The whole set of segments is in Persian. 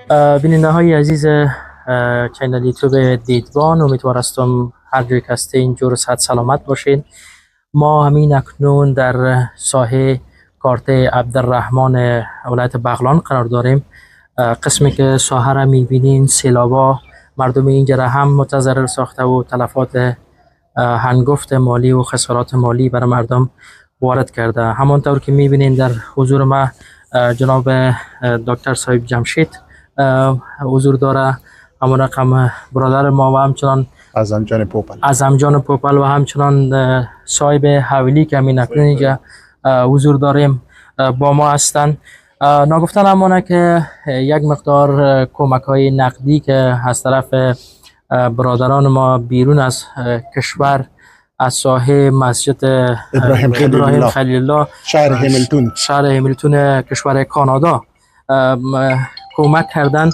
بیننده های عزیز چینل یوتیوب دیدبان، امیدوارستم هر جای که هستین جور صحت سلامت باشین. ما همین اکنون در ساحه کارت عبدالرحمن ولایت بغلان قرار داریم. قسمی که ساحه را میبینین سیلابا مردم اینجا را هم متضرر ساخته و تلفات هنگفت مالی و خسارات مالی برای مردم وارد کرده. همانطور که میبینین در حضور ما جناب دکتر صاحب جمشید حضور داره، همون رقم برادر ما و همچنان اعظم پوپل و همچنان صاحب حویلی که همین اکنون اینجا حضور داریم با ما هستند. ناگفتن همونه که یک مقدار کمک های نقدی که از طرف برادران ما بیرون از کشور از ساحه مسجد ابراهیم خلیل الله شهر همیلتون کشور کانادا کمک کردن.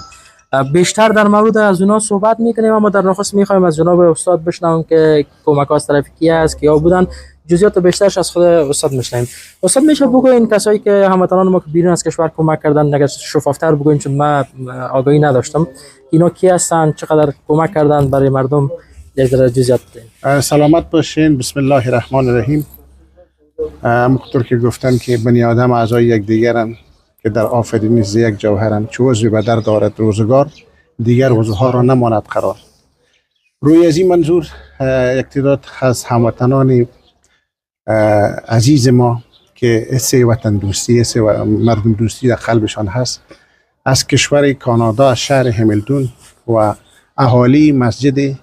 بیشتر در مورد از اونا صحبت میکنیم، اما در نخست میخوایم از جناب استاد بشنویم که کمک ها از طرف کی است، کیا بودن. جزئیات بیشترش از خود استاد میشنویم. استاد میشه بگوین کسایی که هموطنان ما که بیرون از کشور کمک کردن اگر شفافتر بگوین، چون من آگاهی نداشتم، اینا کی هستن، چقدر کمک کردن برای مردم، یک ذره جزئیات بدین. سلامت باشین. بسم الله الرحمن الرحیم. همونطور که گفتن که بنی آدم اعضای یک دیگرن که در آفرینش یک جوهرن، چو عضوی به در دارد روزگار، دیگر عضوها را نماند قرار. روی از این منظور یک تعداد از هموطنان عزیز ما که حس وطن دوستی، حس مردم دوستی در قلبشان هست، از کشور کانادا، از شهر همیلتون و اهالی مسجد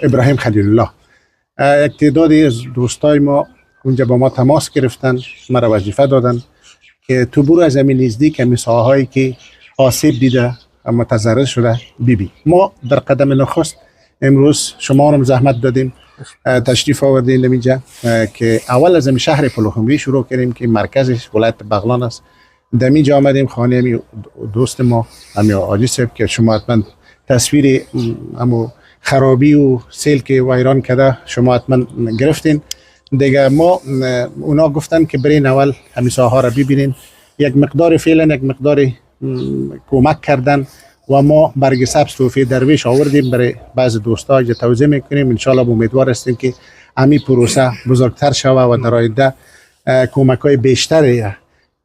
ابراهیم خلیل الله، یک تعدادی از دوستای ما اونجا با ما تماس گرفتن، مرا وظیفه دادن که تو برو از زمین نزدیک همین ساحه‌هایی که آسیب دیده اما متضرر شده ببین. ما در قدم نخست امروز شما رو زحمت دادیم، تشریف آوردین اینجا که اول از شهر پلخمری شروع کردیم که مرکزش ولایت بغلان است. دمیجا آمدیم خانه همی دوست ما همی آجی صاحب که شما حتما تصویر همو خرابی و سیل که ویران کرده شما حتما گرفتین دیگه. ما اونا گفتن که برین اول همین ساحه را ببینین، یک مقدار فعلا یک مقدار کمک کردن و ما برگ سبز توفیه درویش آوردیم برای بعض دوستا که توضیح میکنیم. انشالله امیدوار هستیم که همین پروسه بزرگتر شوه و در آینده کمک های بیشتری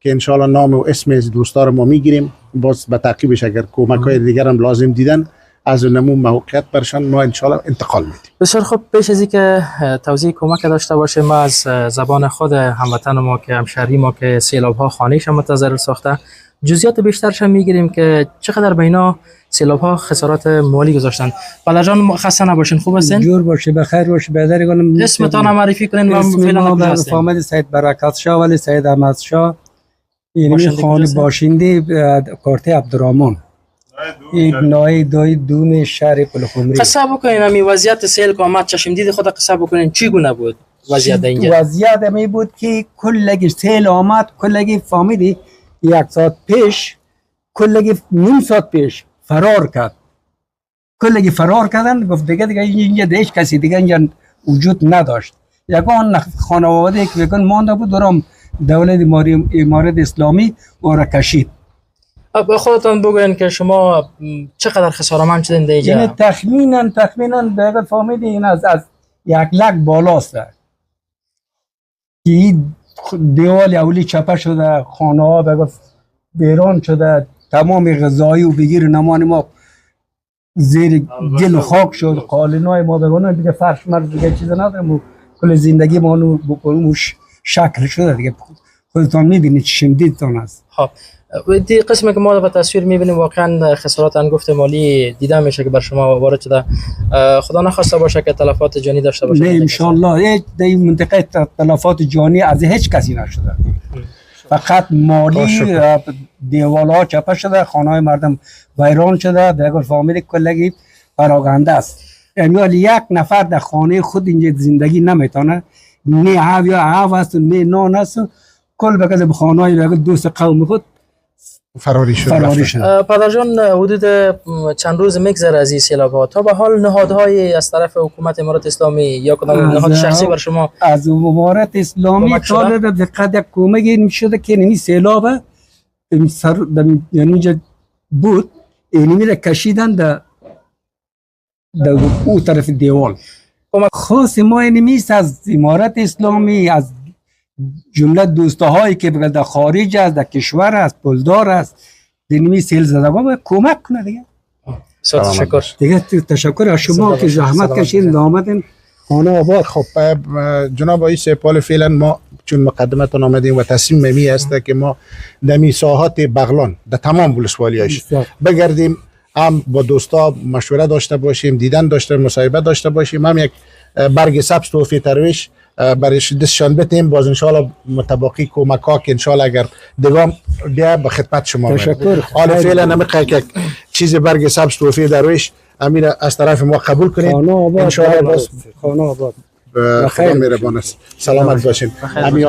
که انشالله نام و اسم از دوستا رو ما میگیریم، باز به تعقیبش اگر کمک های دیگر هم لازم دیدن از نمون موقعیت برشان ما انشالله انتقال میدیم. بسیار خوب. پیش از اینکه توضیح کمک داشته باشه، ما از زبان خود هموطن ما که همشهری ما که سیلاب ها خانه‌اش متضرر ساخته جزئیات بیشترش میگیریم که چقدر به اینا سیلاب ها خسارات مالی گذاشتن. بالا جان خسته نباشین، خوب هستین؟ جور باشه، بخیر باشه. برادر گلم اسمتون معرفی کنین و فعلا کجا هستین؟ فامیل سید برکات شاه ولی سید احمد شاه، این خانه باشنده کارت عبدالرحمن، این نای دوم شهر پلخمری. قصه بکنین همین وضعیت سیل که آمد چشم دید خود قصه بکنین چی گونه بود وضعیت اینجا؟ وضعیت می بود که کلگی سیل آمد، کلگی فامیلی یک ساعت پیش، کلگی نیم ساعت پیش فرار کرد. کلگی فرار کردن، گفت دیگه اینجا دیش کسی دیگه اینجا وجود نداشت. یکان خانواده که بکن مانده بود دارم دولت امارت اسلامی او را کشید. خودتان بگوین که شما چقدر خساره‌مند شدین اینجا؟ یعنی تخمینا دیگه فهمیدی این از 1 لک بالاست که دیوال اولی چپه شده، خانه ها بگو بیران شده، تمام غذایی و بگیر نمان ما زیر گل و خاک شد، قالینای ما بگونه دیگه فرش مرز دیگه چیز ندارم، کل زندگی ما اونو شکل شده دیگه. خودتان میبینید شمدیدتان است. خب دی قسمی که ما به تصویر میبینیم واقعا خسارات انگفت مالی دیده میشه که بر شما وارد شده. خدا نخواسته باشه که تلفات جانی داشته باشه. نه ان شاء الله در این منطقه تلفات جانی از هیچ کسی نشده، فقط مالی. دیوالها چپه شده، خانه های مردم ویران شده، دیگر فامیل کلگی پراگنده است. یعنی یک نفر در خانه خود اینجا زندگی نمیتونه، نه آب یا آب است، نه نان است، کل بگذار به خانه های دوست قوم خود فراری شد. پدر جان، حدود چند روز میگذره از این سیلاب ها، تا به حال نهادهای از طرف حکومت امارت اسلامی یا کدام نهاد شخصی بر شما از امارت اسلامی تا دقت کمک این شده که این سیلاب یعنی بود اینمی را کشیدن در او طرف دیوال. خاص ما اینمی است از امارت اسلامی، از جمله دوستاهایی که در خارج است، در کشور است، پلدار است، اینمی سیل زدگان باید کمک کنه دیگه. تشکر دیگه تشکر از شما که زحمت کشید آمدین خانه آباد. خب جناب آقای سپال، فعلا ما چون مقدمتون آمدیم و تصمیم می است که ما دمی ساحات بغلان در تمام ولسوالیاش بگردیم، هم با دوستا مشوره داشته باشیم، دیدن داشته، مصاحبه داشته باشیم، هم یک برگ سبز توفی ترویش برای دستشان بدیم. باز انشالله متباقی کمک ها که انشالله اگر دیگه بیا به خدمت شما. تشکر. حالا فعلا نمیخواد که چیز برگ سبز توفی درویش امیر از طرف ما قبول کنید. انشالله باز خانه آباد خدا مهربان است. سلامت باشین. امیر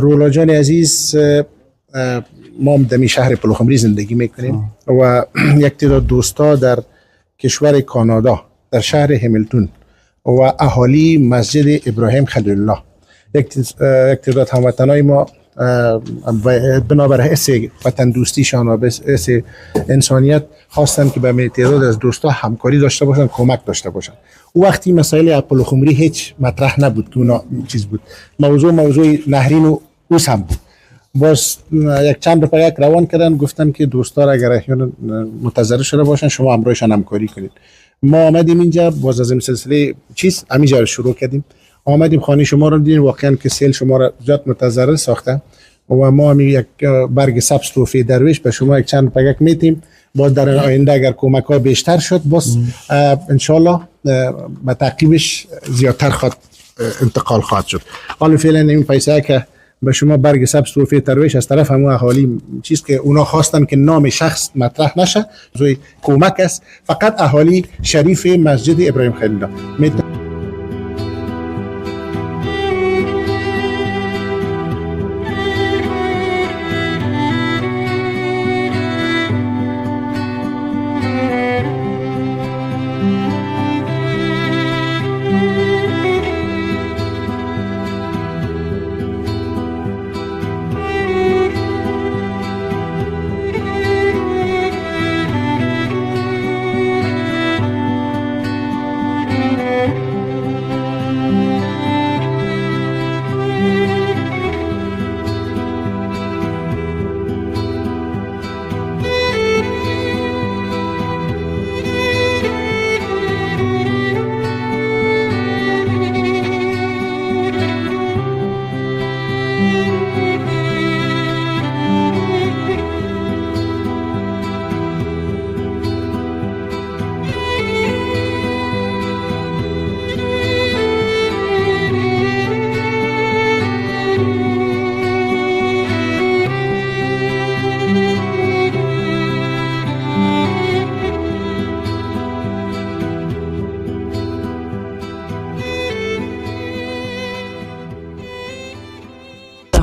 رولا جان عزیز، ما دمی شهر پلخمری زندگی میکنیم و یک تعداد دوستا در کشور کانادا در شهر همیلتون و اهالی مسجد ابراهیم خلیل الله، یک تعداد هموطنای ما بنابر حس وطن دوستیشان و حس انسانیت خواستن که به تعداد از دوستا همکاری داشته باشن، کمک داشته باشن. او وقتی مسائل اپولو خمری هیچ مطرح نبود که اونا چیز بود، موضوع نهرین و اوس هم بود. باز یک چند رفعه یک روان کردن، گفتن که دوستا را اگر احیانا متضرر شده باشن شما همراهشان همکاری کنید. ما آمدیم اینجا، باز از این سلسله همینجا رو شروع کردیم. آمدیم خانه شما رو دیدیم، واقعا که سیل شما را زیاد متضرر ساخته و ما هم یک برگ سبز توفی درویش به شما یک چند پگک میتیم. باز در آینده اگر کمک ها بیشتر شد باز انشالله به تعقیبش زیادتر خواهد انتقال خواهد شد. حالا فعلا این پیسه که به شما برگ سبز توفی درویش از طرف همون اهالی چیز که اونا خواستن که نام شخص مطرح نشه، زوی کمک است، فقط اهالی شریف مسجد ابراهیم خلیل الله.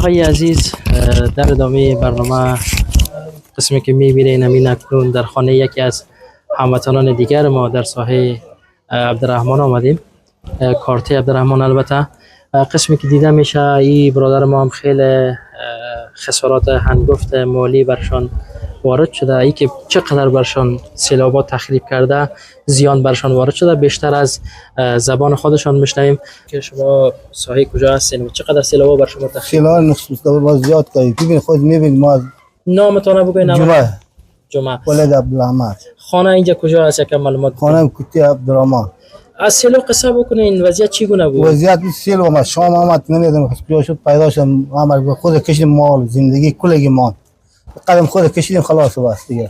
های عزیز، در ادامه برنامه قسمی که میبینین همین اکنون در خانه یکی از هموطنان دیگر ما در ساحه عبدالرحمن آمدیم، کارته عبدالرحمن البته، قسمی که دیده میشه این برادر ما هم خیلی خسارات هنگفت مالی برشان وارد شده. ای که چقدر برشان سیلابات تخریب کرده، زیان برشان وارد شده. بیشتر از زبان خودشان میشنویم که شما ساحه کجا هستین و چقدر سیلابات بر شما تخریب سیلاب نقص باز زیاد کردی. ببین خود میبین ما نامتون بگوین. جمعه ولد عبدالرحمن. خانه اینجا کجا هست؟ یکم معلومات خانه کتی عبدالرحمن. از سیلاب قصه بکنین، وضعیت چگونه بود؟ وضعیت سیل و ما شام آمد نمیدونم کجا شد پیدا شد. ما خود کشیدیم مال زندگی کلگی مان قدم خود کشیدیم خلاص و بس دیگه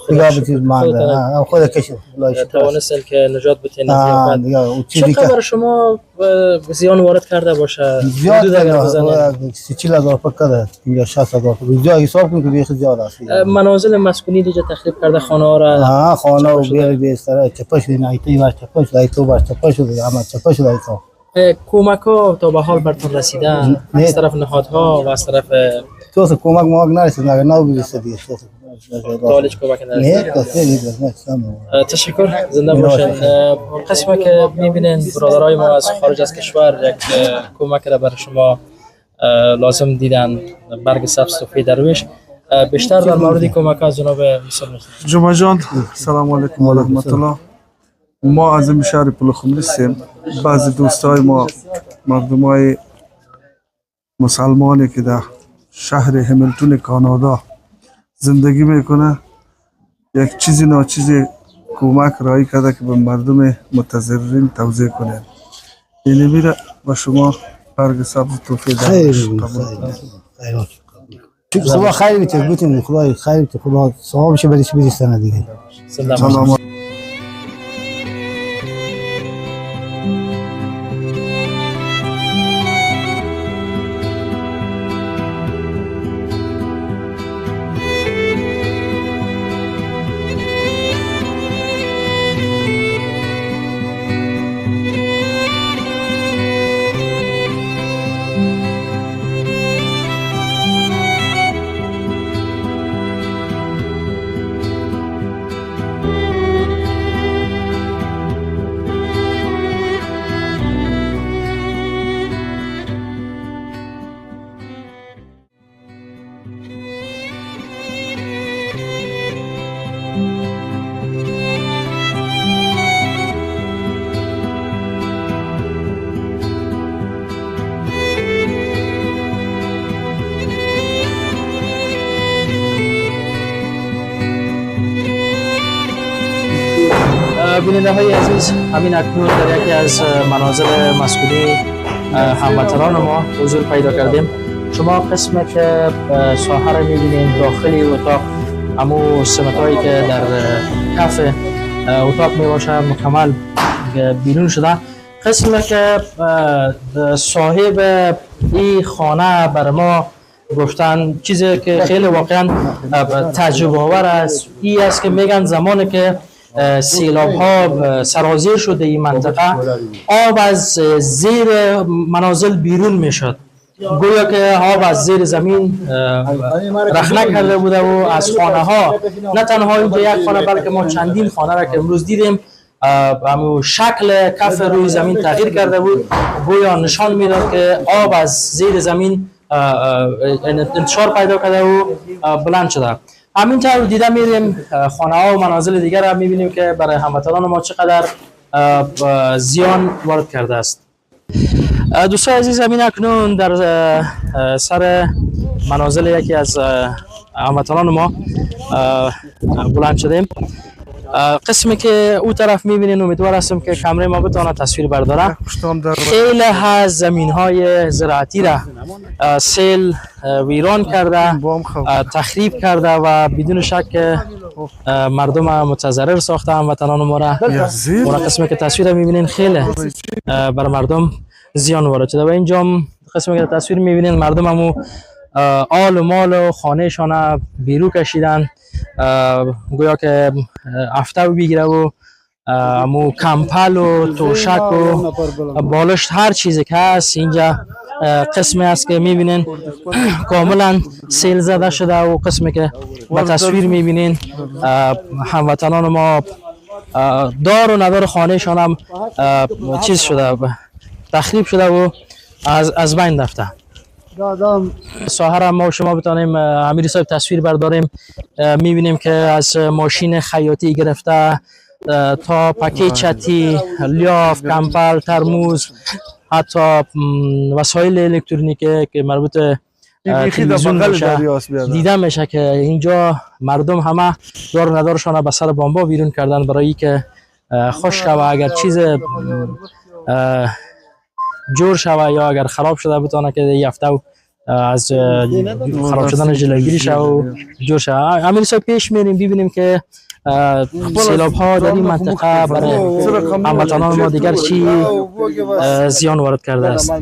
دیگه به چیز مانده خود کشیدیم توانستن که نجات بتین. چقدر شما زیان وارد کرده باشه؟ زیاد 40,000 کرده یا 60,000 زیاد حساب کنید که دیگه زیاد است. منازل مسکونی دیگه تخریب کرده، خانه ها را خانه و بیل بیستر چپش دیدن ایتی باش چپش ایتو باش چپش دیگه اما چپش ایتو. کمک ها تا به حال براتون رسیده از طرف نهادها و از طرف تو کمک ما نرسید مگر نو بیست دیگه تالش کمک نرسید. تشکر، زنده باشین. قسمی که میبینین برادرای ما از خارج از کشور یک کمک را برای شما لازم دیدن، برگ سبز توفی درویش. بیشتر در مورد کمک ها جناب جمعه جان سلام علیکم و رحمت الله. ما از این شهر پلخمری هستیم. بعضی دوستای ما مردمای مسلمانی که در شهر همیلتون کانادا زندگی میکنه یک چیزی ناچیزی کمک رایی کرده که به مردم متضررین توزیع کنه. اینی میره با شما برگ سبز توفیق خدا خیر بیته بودیم خدا خیر بیته خدا صحابش بریش بیستنه دیگه. سلام. بیننده های عزیز، همین اکنون در یکی از منازل مسکونی هموطنان ما حضور پیدا کردیم. شما قسمی که ساحه را میبینید داخلی اتاق، همون سمت هایی که در کف اتاق میباشه مکمل بیرون شده. قسمی که صاحب این خانه بر ما گفتن چیزی که خیلی واقعا تجربه آور است، این است که میگن زمانی که سیلاب ها سرازیر شده این منطقه، آب از زیر منازل بیرون میشد، گویا که آب از زیر زمین رخنه کرده بوده و از خانه ها، نه تنها اینجا یک خانه بلکه ما چندین خانه را که امروز دیدیم همون شکل کف روی زمین تغییر کرده بود، گویا نشان میداد که آب از زیر زمین انتشار پیدا کرده و بلند شده. همینطور دیده میریم خانه ها و منازل دیگر را میبینیم که برای هموطنان ما چقدر زیان وارد کرده است. دوستان عزیز، همین اکنون در سر منازل یکی از هموطنان ما بلند شدیم. قسمی که او طرف میبینین امیدوار هستم که کامره ما بتونه تصویر برداره. خیلی از زمین های زراعتی را سیل ویران کرده، تخریب کرده و بدون شک مردم متضرر ساخته هموطنان ما را. قسمی که تصویر میبینین خیلی بر مردم زیان وارد شده و اینجا قسمی که تصویر میبینین مردم همو آل و مال و خانهشان بیرو کشیدن، گویا که افته بگیره و امو کمپل و توشک و بالشت هر چیزی که هست اینجا قسمی است که میبینین کاملا سیل زده شده و قسمی که با تصویر میبینین هموطنان ما دار و ندار خانهشان هم چیز شده، تخریب شده و از بین رفته. ساهر ما و شما بتانیم امیر صاحب تصویر برداریم. میبینیم که از ماشین خیاطی گرفته تا پکیج چتی، لیاف، کمپل، ترموز، حتی وسایل الکترونیکی که مربوط تلویزیون باشه دیده میشه که اینجا مردم همه دار ندارشان به سر بامبا بیرون کردن برای که خوش شوه، اگر چیز جور شوه یا اگر خراب شده بتانه که یفته از خراب شدن جلوگیری شوه و جور شوه. امیر صاحب پیش میریم ببینیم که سیلاب ها در این منطقه برای هموطنان ما دیگر چی زیان وارد کرده است.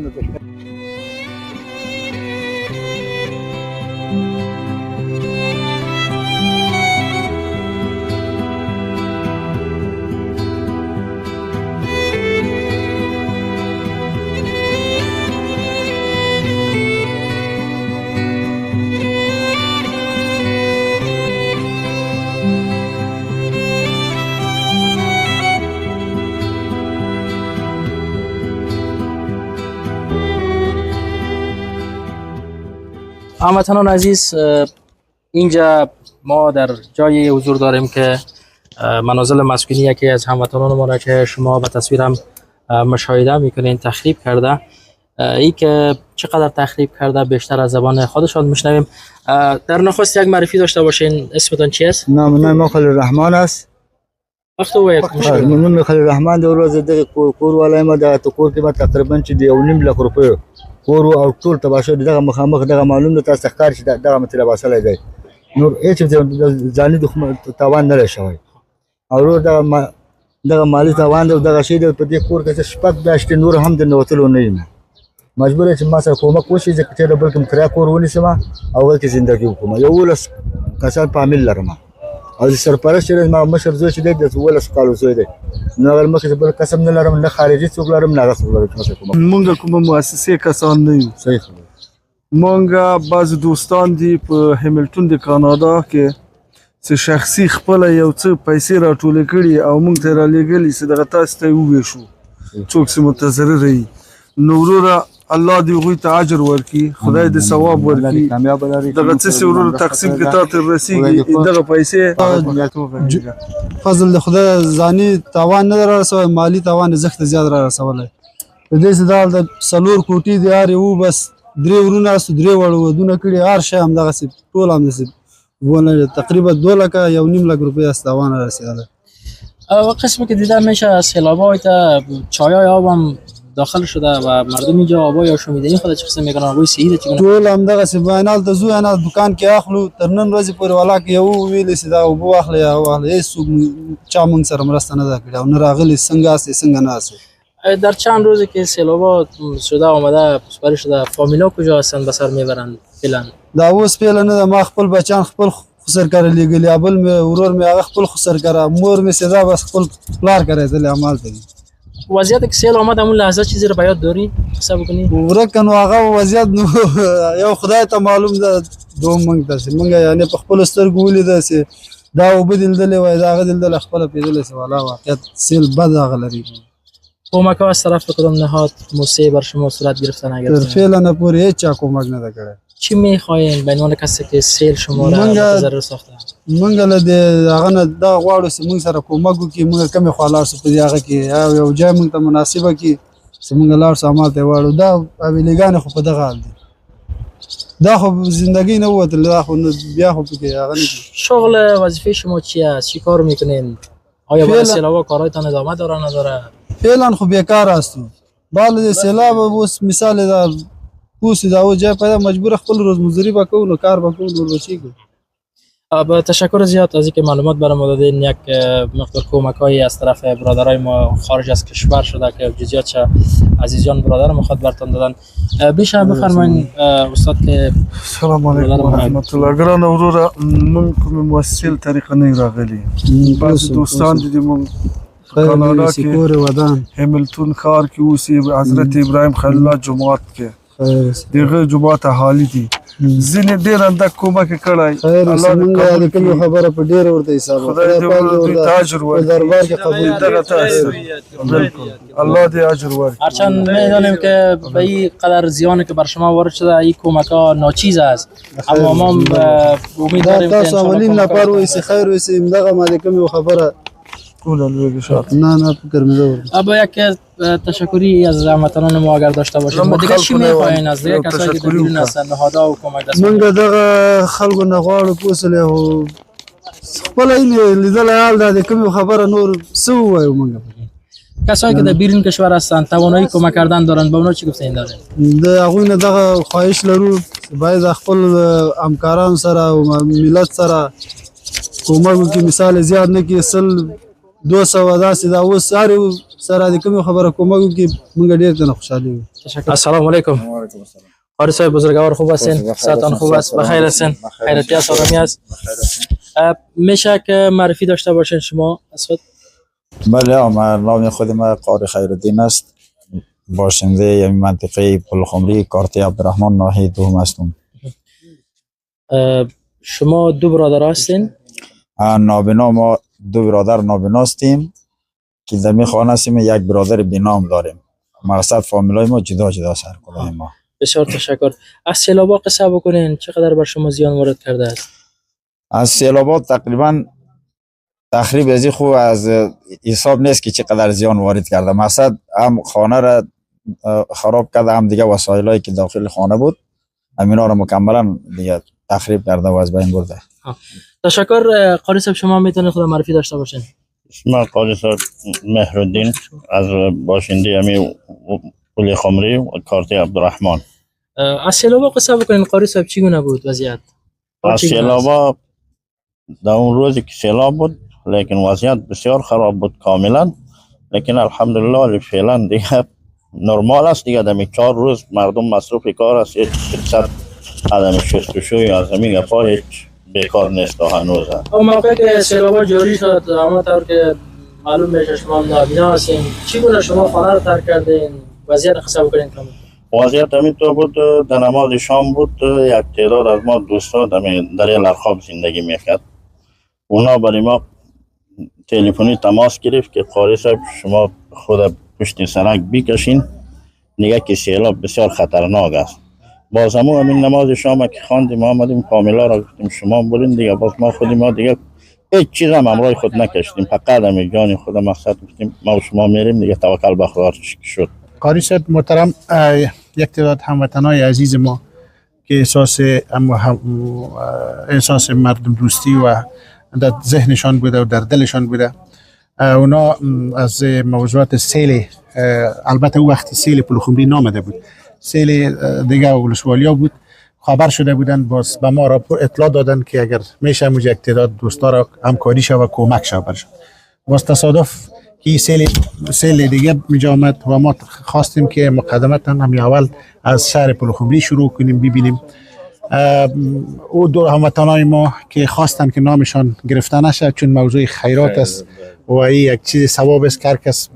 هموطنان عزیز، اینجا ما در جای حضور داریم که منازل مسکونی یکی از هموطنان ما را که شما به تصویر هم مشاهده میکنین تخریب کرده. ای که چقدر تخریب کرده بیشتر از زبان خودشان میشنویم. در نخست یک معرفی داشته باشین، اسمتون چی است؟ نام من خلیل الرحمن است. وقت وای من خلیل الرحمن در روز د کور ولای ما د کور کې تقریبا چې 1.5 لک روپیه کور او ټول تباشه دغه مخامخ دغه معلوم ده تاسو ښکار چې دغه مطلب اصله دی نور هیڅ ځاني د تاوان نه شوی او دغه مالی تاوان دغه شی د په دې کور کې شپږ داشت نور هم د نوتلو نه یم مجبور چې ما سره کومک وشي چې ته د بلکې کرا کور ونیسم او کې ژوندۍ وکم یو ولس کسان پامل لرم او سرپرست ما مشر زوی چې د ولس کالو زوی دی نو هغه مخکې بل قسم نه لرم نه خارجي څوک لرم نه غوښتل لرم مونږ کوم مؤسسې کسان نه یو صحیح مونږ بعض دوستان دي په همیلټون د کاناډا کې چې شخصي خپل یو څه پیسې راټولې کړي او مونږ ته را لېږلي چې دغه تاسو ته وویشو څوک چې متضرر وي نو وروره الله دې هغوی ته اجر ورکړي خدای دې ثواب ورکړي دغه څه چې وروره تقسیم کې تا ته رسېږي دغه پیسې فضل د خدای ځاني تاوان نه را رسوي مالي تاوان زښت زیات را رسولی په دې چې دا څلور کوټې دي هر یو بس درې ورونه است درې وړ ودونه کړي هر شی همدغسې ټول همداسې ونه تقریبا 2 لک یا 1.5 لک روپۍ است تاوان رسیدلی. قسمی که دیده میشه سیلاب‌های تا چایای آب هم داخل شده و مردم اینجا آبای آشامیدنی خود چه قسم میکنن آبای صحیح ده چیکار ټول همدغسې بینال ته ځو نه دکان کې اخلو تر نن ورځې پورې والا کې یو ویلې چې دا اوبه واخلئ یا واخلئ هېڅ څوک چا موږ سره مرسته نه ده کړې او نه راغلي څنګه هستې څنګه نه هستې. در چند روزی که سیلابا شده آمده سپری شده فامیلا کجا هستند به سر میبرند فعلا؟ دا اوس فعلا نه ده ما خپل بچیان خپل خسر کړه لېږلي بل مې ورور مې هغه خپل خسر کړه مور مې سیده بس خپل پلار کړی همالته دي. وضعیت که سیل آمد همون لحظه چیزی رو بیاد داری حساب کنی؟ ورک نو هغه وضعیت نو یو خدای ته معلوم ده دوم موږ ته موږ یعنی په خپل سترګو ولیده چې دا اوبه دلدلې وای دا هغه دلدل خپله پیدلی چې والا واقعیت سیل بد هغه لري. کمک ها از طرف کدام نهاد موسسه بر شما صورت گرفته نگرفته؟ فعلا پورې هیچ چا کمک نه کړی. چی میخواین به عنوان کسی که سیل شما را متضرر ساخته؟ موږ له دې هغه نه دا غواړو چې موږ سره کومک وکړي موږ کمې خوا لاړ شو په دې هغه کې یو ځای موږ ته مناسبه کړي چې موږ لاړ شو همالته یې واړو دا حویلیګانې خو په دغه حال دي دا خو زندگی نه ووتل دا خو بیا خو پکې هغه نه شغل وظیفه شما چی است؟ چی کار میکنین؟ آیا برای سیلابا کارهایتان ادامه داره نداره؟ فعلا خو بیکار هستو بال سیلاب اوس مثال دا پوس دا او جای پیدا مجبور خپل روزمزدوری بکو نو کار بکو نور بچی کو. با تشکر زیاد از اینکه معلومات برای ما دادین. یک مقدار کمک‌هایی از طرف برادرای ما خارج از کشور شده که جزئیاتش عزیزان برادر ما خود براتون دادن. بیشتر بفرمایید استاد که سلام علیکم و رحمت الله. ګران وروره موږ کوم موثل طریقه نه راغلي بعض دوستان دي موږ کاناډا کې همیلټون ښار کې اوسي حضرت ابراهیم خلیل الله جماعت کې دغه جماعت اهالی دي ځینې ډېر اندک کومک کړی خیر الله دې زمونږ قبول د کومې کړي. خبره په ډېر ورته حساب خدای دې دوی ته اجر په دربار کې قبول کړي. دغه تاثیر بالکل الله دې اجر ورکړي. هرچند میدانیم که به این قدر زیانی که بر شما وارد شده این کمک ها ناچیز است، اما ما امید دا داریم که تاسو اولین انشاءالله نفر وایسي خیر وایسي همدغه ما د کومې خبره ټول لوی شات نه فکر مې زه ابا یک تشکری از هموطنان ما اگر داشته باشید و دیگه چی میخواین از دیگه کسایی که در بیرون هستن نهادها و کمک دست مونږ دغه خلکو نه غواړو پوسلې او خپل این لیدل حال دا د کومې خبره نور څه ووایو مونږ کسایی که در بیرون کشور هستن توانایی کمک کردن دارن به اونا چی گفتین دارین؟ د هغوی نه دغه خواهش لرو باید خپل همکارانو سره او ملت سره کومک وکړي مثال زیات نه کړي 200 داسې دا اوس هر یو سره د کومې خبره کومک وکړي مونږ ډېر کنه خوشحالي وي. تشکر. السلام علیکم. قاری صاحب بزرگوار خوب هستین؟ صحتان خوب است؟ بخیر هستین؟ خیراتی است؟ آرامی است؟ میشه که معرفی داشته باشین شما از خود؟ بله نام خود ما قاری خیرالدین است، باشنده این منطقه پلخمری کارته عبدالرحمن ناحیه دوم هستم. شما دو برادر هستین؟ نابینا ما دو برادر نابینا هستیم که در می خانه هستیم یک برادر بینام داریم. مقصد فامیلای ما جدا جدا است هر کدام ما. بسیار تشکر. از سیلابا قصه بکنین چقدر بر شما زیان وارد کرده است؟ از سیلابات تقریبا تخریب از این خوب از حساب نیست که چقدر زیان وارد کرده. مقصد هم خانه را خراب کرده، هم دیگه وسایلایی که داخل خانه بود همینا را مکملا دیگه تخریب کرده و از بین برده. تشکر. قاری صاحب شما میتونید خود معرفی داشته باشین؟ اسم قاری صاحب مهرالدین از باشنده امی پل خمری و کارته عبدالرحمن. از سیلابا قصه بکنین قاری صاحب چگونه بود وضعیت؟ از سیلابا در اون روزی که سیلاب بود لیکن وضعیت بسیار خراب بود کاملا، لیکن الحمدلله فعلا دیگه نرمال است دیگه. دمی 4 روز مردم مصروف کار است، هیچ فقط عدم شستشوی از زمین گپا هیچ بیکار نیست تا هنوز. اون موقع که سیلابا جاری شد اما طور که معلوم میشه شما نابینا هستین، چگونه شما خانه رو ترک کردین؟ وضعیت قصه بکنین کامل. وضعیت همینطور بود. در نماز شام بود، یک تعداد از ما دوستا در لرخاب زندگی میکرد. اونا برای ما تلفنی تماس گرفت که قاری صاحب شما خود پشت سرک بکشین دیگه که سیلاب بسیار خطرناک است. باز همین نماز شام که خواندیم آمدیم فامیلا را گفتیم شما برین دیگه. باز ما خودی ما دیگه هیچ چیز هم امرای خود نکشتیم، فقط همین جان خود مقصد گفتیم ما و شما میریم دیگه. توکل به خدا شد. قاری صاحب محترم، یک تعداد هموطنای عزیز ما که احساس مردم دوستی و در ذهنشان بوده و در دلشان بوده، اونا از موضوعات سیل، البته او وقتی سیل پلخمری نامده بود، سیل دیگه ولسوالیا بود، خبر شده بودن، باز به ما راپور اطلاع دادن که اگر میشه موجه یک تعداد دوستا را همکاری شد و کمک شد برشون. باز تصادف که سیل دیگه میجا آمد و ما خواستیم که مقدمتا همی اول از شهر پلخمری شروع کنیم ببینیم. او دو هموطنای ما که خواستن که نامشان گرفته نشه چون موضوع خیرات است و این یک چیز ثواب است که هر کس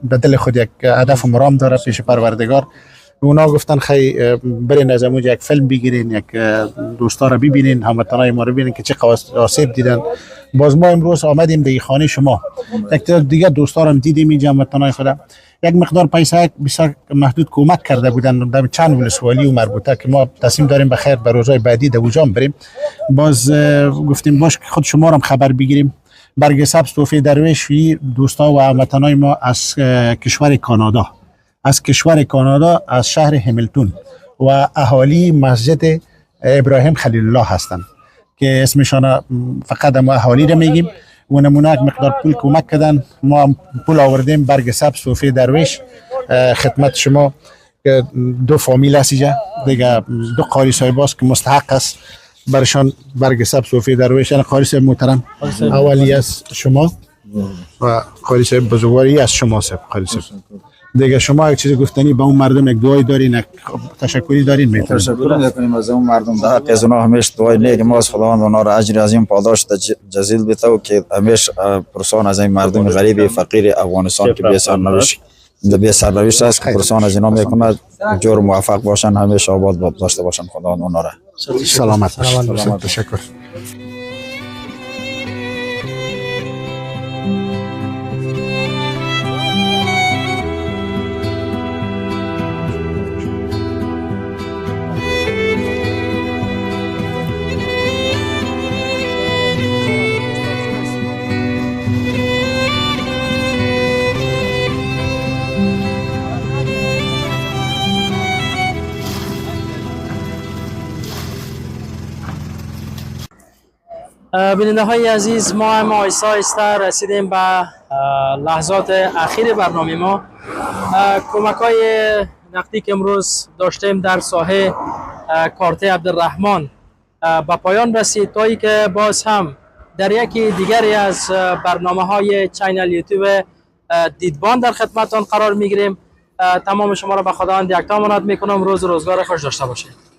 به دل خود یک هدف مرام داره پیش پروردگار. اونا گفتن خی برین از اموج یک فیلم بگیرین، یک دوستا را ببینین، هموطنای ما رو ببینین که چه آسیب دیدن. باز ما امروز آمدیم در خانه شما، یک دیگه دوستا را دیدیم اینجا هموطنای خود. یک مقدار پیسه بسیار محدود کمک کرده بودن در چند ولسوالی و مربوطه که ما تصمیم داریم بخیر به روزهای بعدی در اوجام بریم. باز گفتیم باش که خود شما را خبر بگیریم. برگ سبز توفیق درویش دوستا و هموطنای ما از کشور کانادا، از شهر همیلتون و اهالی مسجد ابراهیم خلیل الله هستند که اسمشان فقط ما اهالی را میگیم و نمونه یک مقدار پول کمک کردن. ما پول آوردیم برگ سبز توفیق درویش خدمت شما که دو فامیل است دیگه، دو قاری صاحب است که مستحق است برشان برگ سبز توفیق درویش. یعنی قاری صاحب محترم اولی از شما و قاری صاحب بزرگواری از شما صاحب. قاری صاحب دیگه شما یک چیز گفتنی به اون مردم یک دعای دارین، یک تشکری دارین؟ میتونید تشکر میکنیم از اون مردم در حق از اونها. همیشه دعای نیک ما از خداوند اونا را اجر عظیم پاداش جزیل بده و که همیشه پرسان از این مردم غریب فقیر افغانستان که بسیار نوش به سرنوشت است که پرسان از اینا میکنه. جور موفق باشن، همیشه آباد داشته باشن. خدا اونا را سلامت باشید. تشکر. بیننده های عزیز، ما هم آیسته آیسته رسیدیم به لحظات اخیر برنامه ما. کمک های نقدی که امروز داشتیم در ساحه کارته عبدالرحمن به پایان رسید، تا ای که باز هم در یکی دیگری از برنامه های چینل یوتیوب دیدبان در خدمتتان قرار میگیریم. تمام شما را به خداوند یکتا امانت میکنم. روز و روزگار خوش داشته باشید.